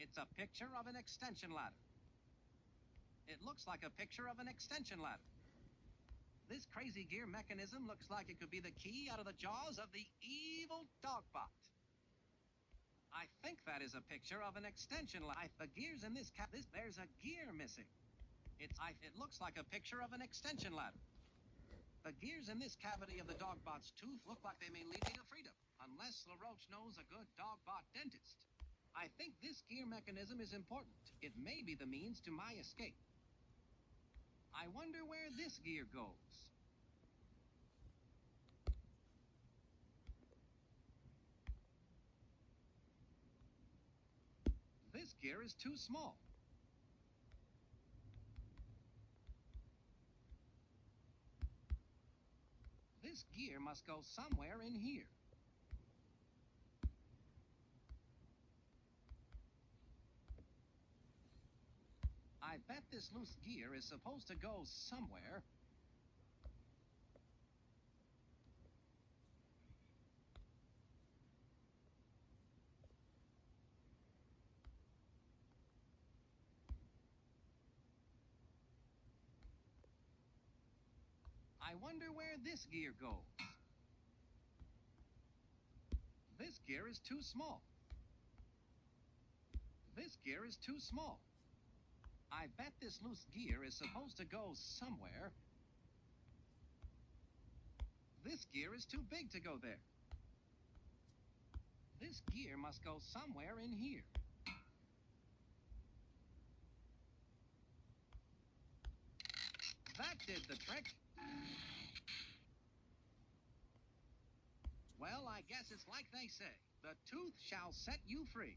It's a picture of an extension ladder. It looks like a picture of an extension ladder. This crazy gear mechanism looks like it could be the key out of the jaws of the evil Dogbot. I think that is a picture of an extension ladder. The gears in this there's a gear missing. It looks like a picture of an extension ladder. The gears in this cavity of the Dogbot's tooth look like they may lead me to freedom, unless LaRoche knows a good Dogbot dentist. I think this gear mechanism is important. It may be the means to my escape. I wonder where this gear goes. This gear is too small. This gear must go somewhere in here. I bet this loose gear is supposed to go somewhere. I wonder where this gear goes. This gear is too small. This gear is too small. I bet this loose gear is supposed to go somewhere. This gear is too big to go there. This gear must go somewhere in here. That did the trick. Well, I guess it's like they say. The tooth shall set you free.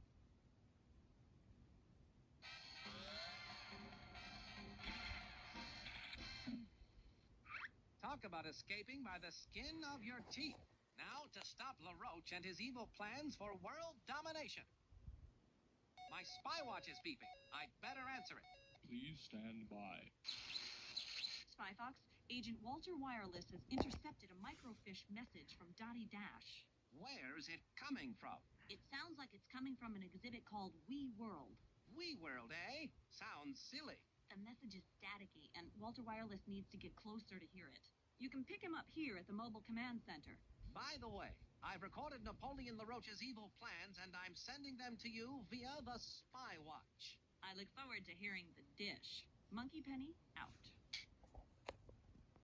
Talk about escaping by the skin of your teeth. Now to stop LaRoche and his evil plans for world domination. My spy watch is beeping. I'd better answer it. Please stand by. Spy Fox, Agent Walter Wireless has intercepted a microfiche message from Dottie Dash. Where's it coming from? It sounds like it's coming from an exhibit called We World. We World, eh? Sounds silly. The message is staticky, and Walter Wireless needs to get closer to hear it. You can pick him up here at the Mobile Command Center. By the way, I've recorded Napoleon LaRoche's evil plans, and I'm sending them to you via the Spy Watch. I look forward to hearing the dish. Monkey Penny, out.